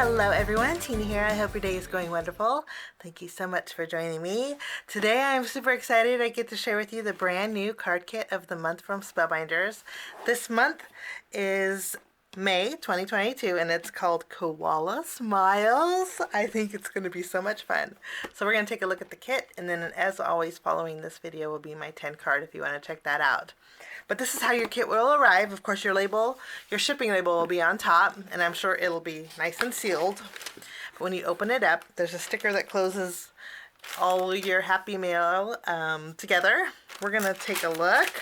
Hello everyone, Tina here. I hope your day is going wonderful. Thank you so much for joining me. Today I'm super excited I get to share with you the brand new card kit of the month from Spellbinders. This month is May 2022 and it's called Koala Smiles. I think it's going to be so much fun. So we're going to take a look at the kit, and then as always following this video will be my 10 card if you want to check that out. But this is how your kit will arrive. Of course, your shipping label will be on top, and I'm sure it'll be nice and sealed. But when you open it up, there's a sticker that closes all your Happy Mail together. We're going to take a look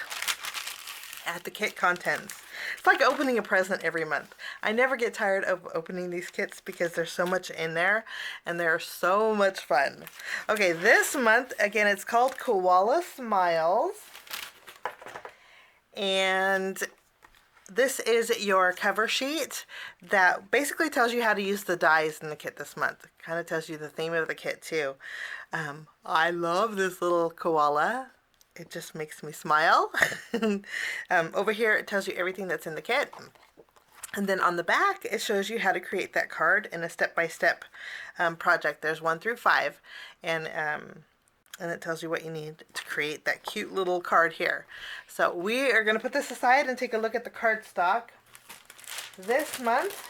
at the kit contents. It's like opening a present every month. I never get tired of opening these kits because there's so much in there, and they're so much fun. Okay, this month, again, it's called Koala Smiles. And this is your cover sheet that basically tells you how to use the dies in the kit this month. Kind of tells you the theme of the kit too. I love this little koala. It just makes me smile. Over here it tells you everything that's in the kit. And then on the back it shows you how to create that card in a step-by-step project. There's 1 through 5. And it tells you what you need to create that cute little card here. So we are going to put this aside and take a look at the cardstock. This month,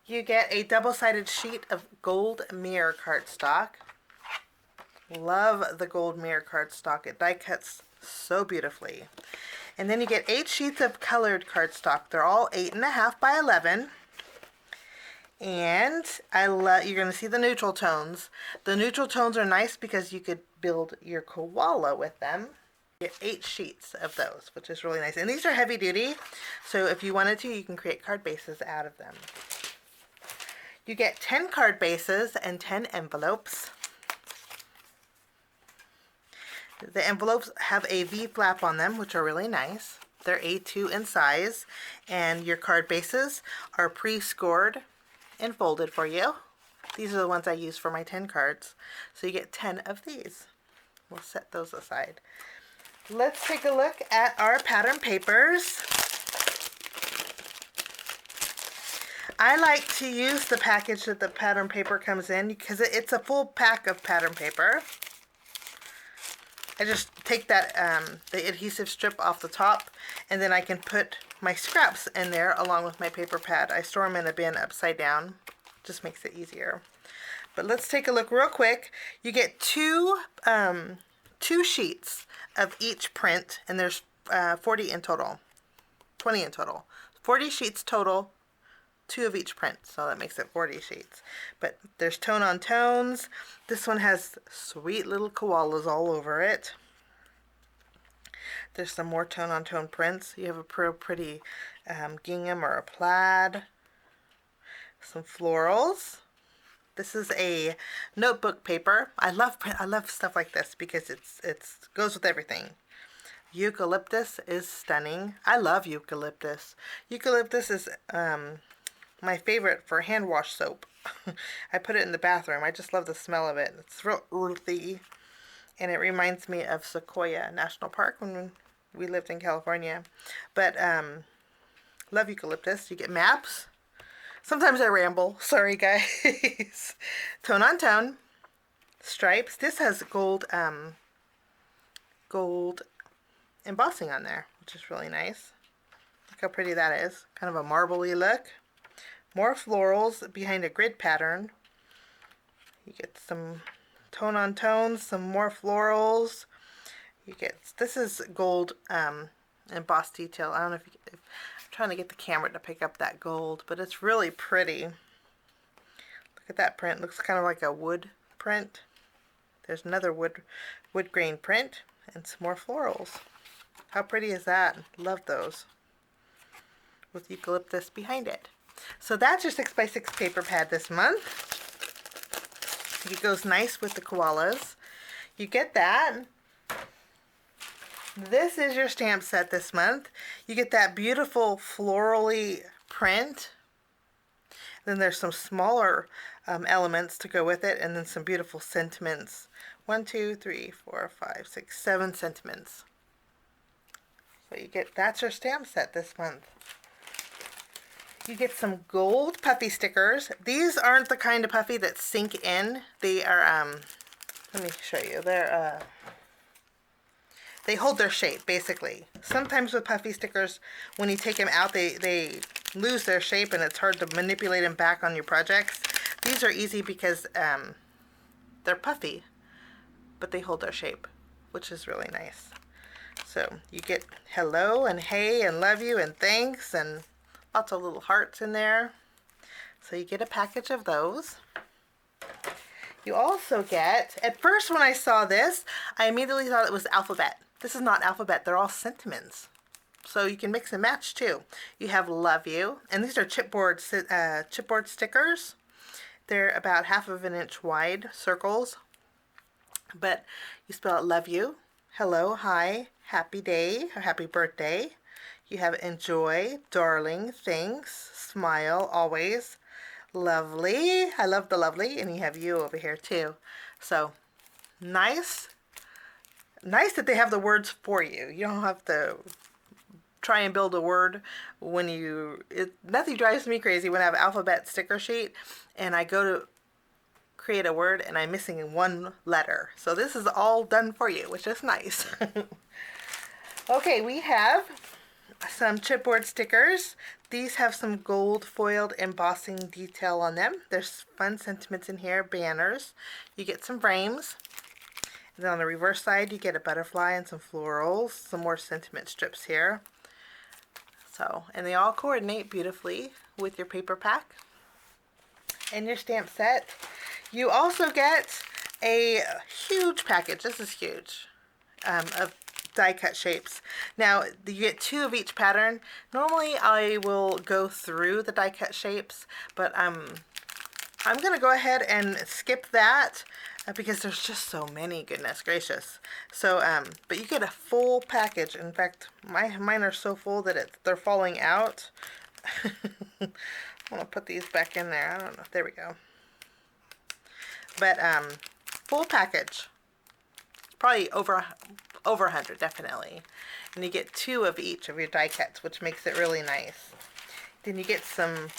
you get a double-sided sheet of gold mirror cardstock. Love the gold mirror cardstock. It die cuts so beautifully. And then you get 8 sheets of colored cardstock. They're all 8.5 by 11. And you're going to see the neutral tones. The neutral tones are nice because you could build your koala with them. You get 8 sheets of those, which is really nice. And these are heavy duty, so if you wanted to, you can create card bases out of them. You get 10 card bases and 10 envelopes. The envelopes have a V flap on them, which are really nice. They're A2 in size, and your card bases are pre-scored and folded for you. These are the ones I use for my 10 cards. So you get 10 of these. We'll set those aside. Let's take a look at our pattern papers. I like to use the package that the pattern paper comes in because it's a full pack of pattern paper. I just take that the adhesive strip off the top, and then I can put my scraps in there along with my paper pad. I store them in a bin upside down. Just makes it easier. But let's take a look real quick. You get two sheets of each print, and there's 40 in total. 20 in total. 40 sheets total, 2 of each print, so that makes it 40 sheets. But there's tone on tones. This one has sweet little koalas all over it. There's some more tone on tone prints. You have a pretty gingham or a plaid. Some florals. This is a notebook paper. I love stuff like this because it goes with everything. Eucalyptus is stunning. I love eucalyptus. Eucalyptus is my favorite for hand wash soap. I put it in the bathroom. I just love the smell of it. It's real earthy, and it reminds me of Sequoia National Park when we lived in California. But love eucalyptus. You get maps. Sometimes I ramble. Sorry, guys. Tone on tone. Stripes. This has gold embossing on there, which is really nice. Look how pretty that is. Kind of a marbly look. More florals behind a grid pattern. You get some tone on tones, some more florals. You get, this is gold embossed detail. I don't know if I'm trying to get the camera to pick up that gold, but it's really pretty. Look at that print. Looks kind of like a wood print. There's another wood grain print and some more florals. How pretty is that? Love those. With eucalyptus behind it. So that's your 6x6 paper pad this month. It goes nice with the koalas. You get that. This is your stamp set this month. You get that beautiful florally print. Then there's some smaller elements to go with it, and then some beautiful sentiments. 1, 2, 3, 4, 5, 6, 7 sentiments. So you get, that's your stamp set this month. You get some gold puffy stickers. These aren't the kind of puffy that sink in. They are, let me show you. They hold their shape, basically. Sometimes with puffy stickers, when you take them out, they lose their shape and it's hard to manipulate them back on your projects. These are easy because they're puffy, but they hold their shape, which is really nice. So you get hello and hey and love you and thanks and lots of little hearts in there. So you get a package of those. You also get, at first when I saw this, I immediately thought it was alphabet. This is not alphabet, they're all sentiments. So you can mix and match too. You have love you, and these are chipboard stickers. They're about 1/2 inch wide circles, but you spell it love you, hello, hi, happy day, or happy birthday. You have enjoy, darling, thanks, smile, always, lovely, I love the lovely, and you have you over here too. So nice that they have the words for you. You don't have to try and build a word when nothing drives me crazy when I have an alphabet sticker sheet and I go to create a word and I'm missing one letter. So this is all done for you, which is nice. Okay, we have some chipboard stickers. These have some gold foiled embossing detail on them. There's fun sentiments in here, banners. You get some frames. And then on the reverse side, you get a butterfly and some florals, some more sentiment strips here. So, and they all coordinate beautifully with your paper pack and your stamp set. You also get a huge package. This is huge, of die cut shapes. Now you get 2 of each pattern. Normally I will go through the die cut shapes, but I'm gonna go ahead and skip that because there's just so many, goodness gracious. So but you get a full package. In fact, mine are so full that they're falling out. I'm gonna put these back in there. I don't know, there we go. But full package, probably over 100 definitely, and you get 2 of each of your die cuts, which makes it really nice. Then you get some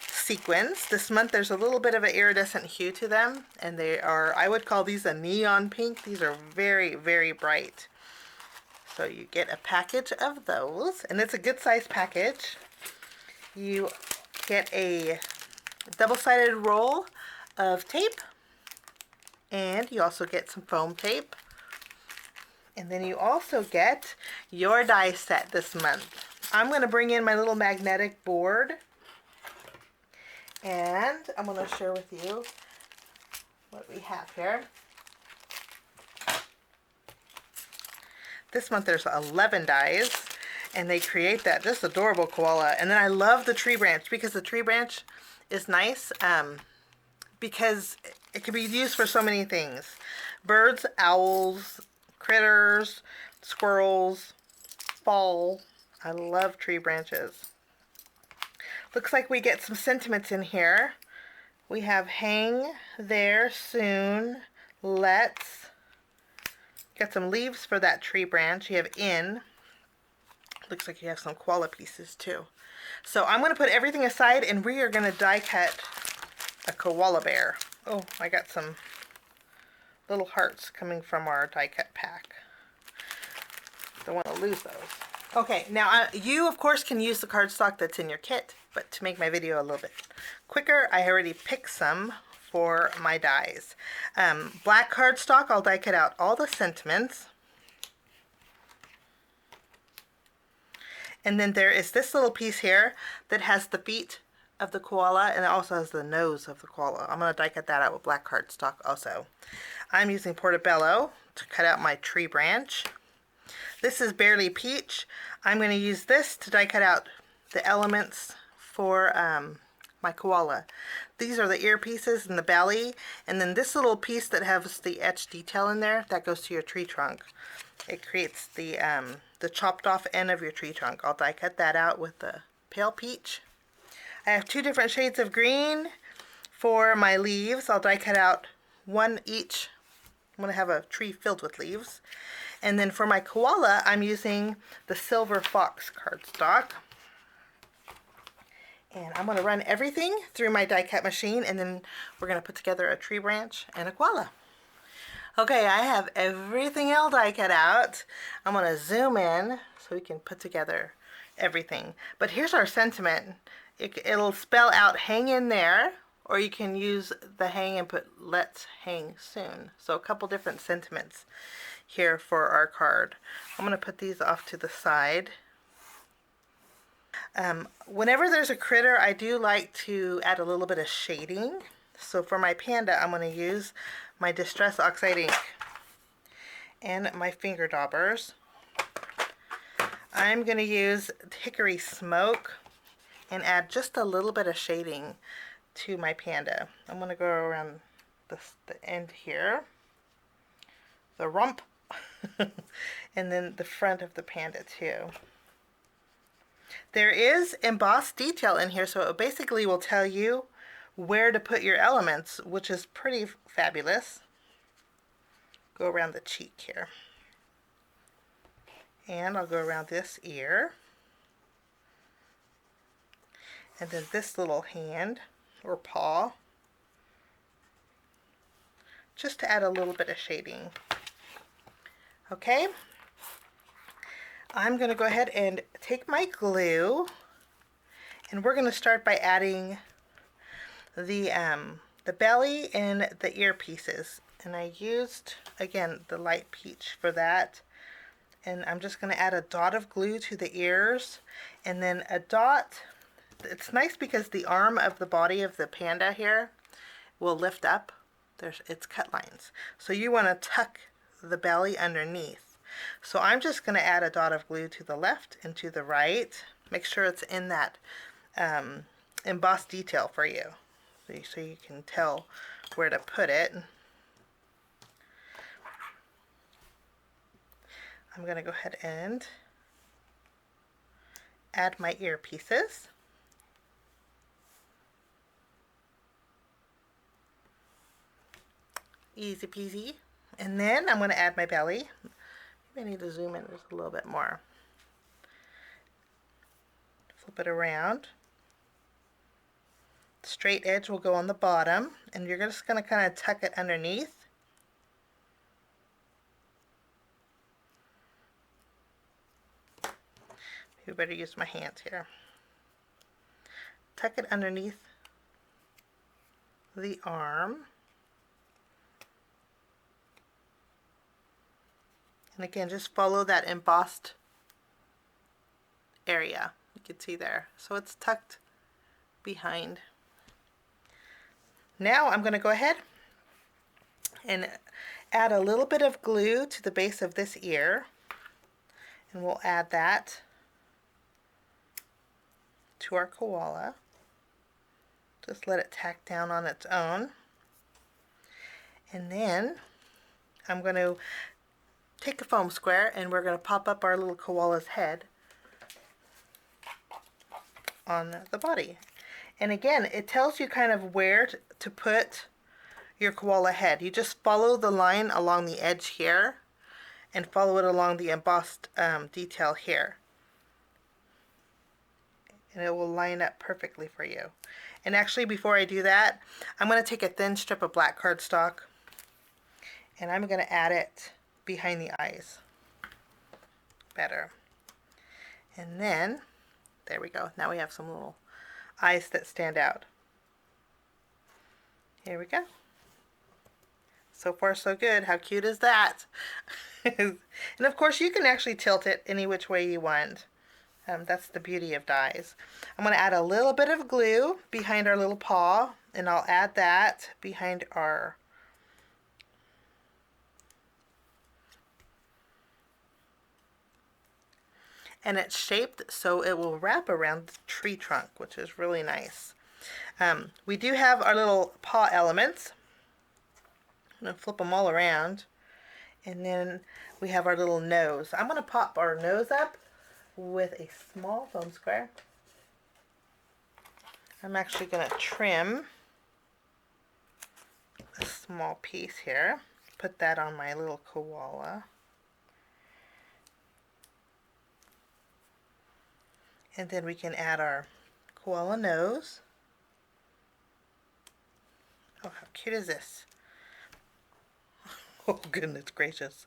sequins. This month there's a little bit of an iridescent hue to them, and they are, I would call these a neon pink. These are very, very bright. So you get a package of those, and it's a good size package. You get a double-sided roll of tape, and you also get some foam tape. And then you also get your die set this month. I'm going to bring in my little magnetic board, and I'm going to share with you what we have here. This month there's 11 dies, and they create that just adorable koala. And then I love the tree branch, because the tree branch is nice because it can be used for so many things. Birds, owls, critters, squirrels, fall. I love tree branches. Looks like we get some sentiments in here. We have hang, there, soon, let's. Got some leaves for that tree branch. You have in. Looks like you have some koala pieces too. So I'm going to put everything aside and we are going to die cut a koala bear. Oh, I got some little hearts coming from our die cut pack. Don't want to lose those. Okay, now you of course can use the cardstock that's in your kit, but to make my video a little bit quicker, I already picked some for my dies. Black cardstock, I'll die cut out all the sentiments. And then there is this little piece here that has the feet of the koala, and it also has the nose of the koala. I'm going to die cut that out with black cardstock also. I'm using Portobello to cut out my tree branch. This is Barely Peach. I'm going to use this to die cut out the elements for my koala. These are the ear pieces and the belly, and then this little piece that has the etched detail in there, that goes to your tree trunk. It creates the chopped off end of your tree trunk. I'll die cut that out with the pale peach. I have 2 different shades of green for my leaves. I'll die cut out 1 each. I'm going to have a tree filled with leaves. And then for my koala, I'm using the Silver Fox cardstock. And I'm going to run everything through my die cut machine, and then we're going to put together a tree branch and a koala. Okay, I have everything all die cut out. I'm going to zoom in so we can put together everything. But here's our sentiment. It'll spell out hang in there, or you can use the hang and put let's hang soon. So a couple different sentiments here for our card. I'm going to put these off to the side. Whenever there's a critter, I do like to add a little bit of shading. So for my panda, I'm going to use my Distress Oxide ink and my finger daubers. I'm going to use Hickory Smoke and add just a little bit of shading to my panda. I'm going to go around the end here, the rump, and then the front of the panda too. There is embossed detail in here, so it basically will tell you where to put your elements, which is pretty fabulous. Go around the cheek here. And I'll go around this ear. And then this little hand or paw, just to add a little bit of shading. Okay, I'm going to go ahead and take my glue, and we're going to start by adding the belly and the earpieces. And I used, again, the light peach for that. And I'm just going to add a dot of glue to the ears, and then a dot. It's nice because the arm of the body of the panda here will lift up. It's cut lines. So you want to tuck the belly underneath. So I'm just going to add a dot of glue to the left and to the right. Make sure it's in that embossed detail for you, so you can tell where to put it. I'm going to go ahead and add my earpieces. Easy peasy. And then I'm going to add my belly. Maybe I need to zoom in just a little bit more. Flip it around. Straight edge will go on the bottom, and you're just going to kind of tuck it underneath. You better use my hands here. Tuck it underneath the arm. And again, just follow that embossed area. You can see there. So it's tucked behind. Now I'm going to go ahead and add a little bit of glue to the base of this ear. And we'll add that to our koala. Just let it tack down on its own. And then I'm going to take a foam square, and we're going to pop up our little koala's head on the body. And again, it tells you kind of where to put your koala head. You just follow the line along the edge here and follow it along the embossed detail here. And it will line up perfectly for you. And actually, before I do that, I'm going to take a thin strip of black cardstock, and I'm going to add it behind the eyes. Better. And then, there we go. Now we have some little eyes that stand out. Here we go. So far so good. How cute is that? And of course you can actually tilt it any which way you want. That's the beauty of dies. I'm going to add a little bit of glue behind our little paw, and I'll add that behind our and it's shaped so it will wrap around the tree trunk, which is really nice. We do have our little paw elements. I'm going to flip them all around, and then we have our little nose. I'm going to pop our nose up with a small foam square. I'm actually going to trim a small piece here. Put that on my little koala. And then we can add our koala nose. Oh, how cute is this? Oh, goodness gracious.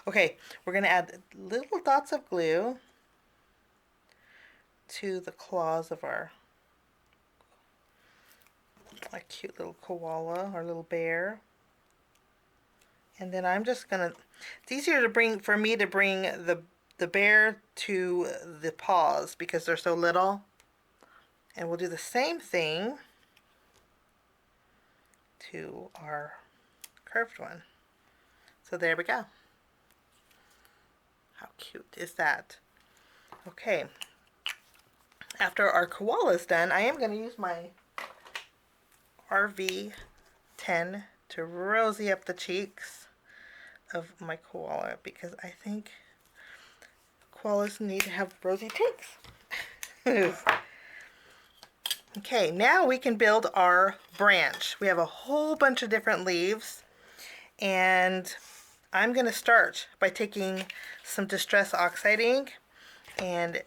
Okay, we're going to add little dots of glue to the claws of our cute little koala, our little bear. And then I'm just going to, it's easier to bring, for me to bring the bear to the paws because they're so little. And we'll do the same thing to our curved one. So there we go. How cute is that? Okay. After our koala is done, I am going to use my RV10 to rosy up the cheeks of my koala because I think koalas need to have rosy cheeks. Okay, now we can build our branch. We have a whole bunch of different leaves, and I'm going to start by taking some Distress Oxide ink, and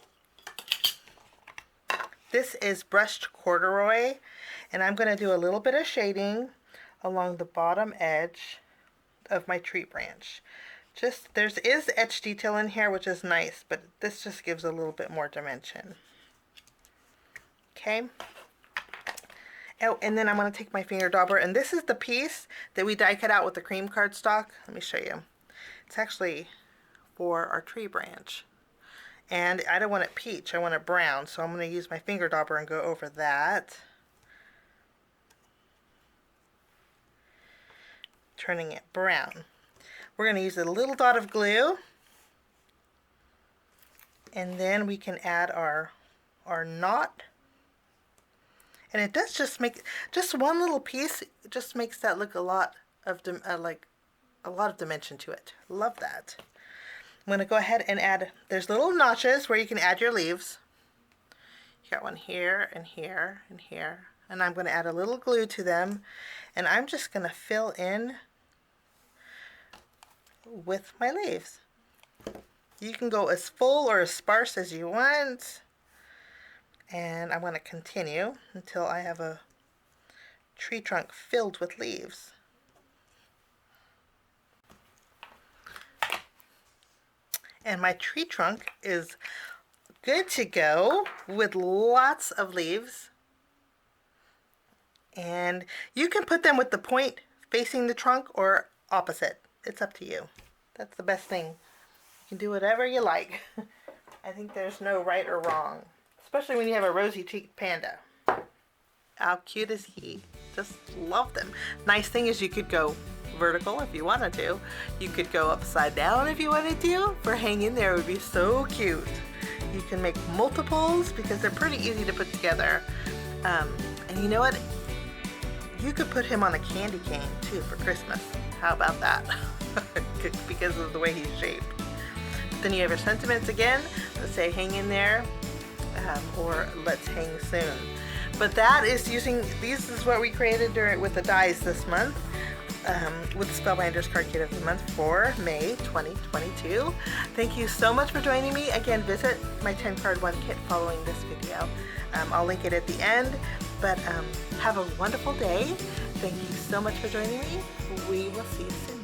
this is brushed corduroy, and I'm going to do a little bit of shading along the bottom edge of my tree branch. There is etch detail in here, which is nice, but this just gives a little bit more dimension. Okay. Oh, and then I'm going to take my finger dauber, and this is the piece that we die cut out with the cream cardstock. Let me show you. It's actually for our tree branch. And I don't want it peach, I want it brown, so I'm going to use my finger dauber and go over that. Turning it brown. We're going to use a little dot of glue, and then we can add our knot. And it does just make, just one little piece just makes that look a lot of dimension to it. Love that. I'm going to go ahead and add, there's little notches where you can add your leaves. You got one here and here and here. And I'm going to add a little glue to them. And I'm just going to fill in with my leaves. You can go as full or as sparse as you want. And I'm going to continue until I have a tree trunk filled with leaves. And my tree trunk is good to go with lots of leaves. And you can put them with the point facing the trunk or opposite. It's up to you. That's the best thing. You can do whatever you like. I think there's no right or wrong. Especially when you have a rosy-cheeked panda. How cute is he? Just love them. Nice thing is you could go vertical if you wanted to. You could go upside down if you wanted to. For hanging there, it would be so cute. You can make multiples because they're pretty easy to put together. And you know what? You could put him on a candy cane too for Christmas. How about that? Because of the way he's shaped. Then you have your sentiments again. Let's say hang in there. Or let's hang soon. But that is this is what we created with the dies this month with the Spellbinders Card Kit of the month for May 2022. Thank you so much for joining me. Again, visit my 10 card one kit following this video. I'll link it at the end, but have a wonderful day. Thank you so much for joining me. We will see you soon.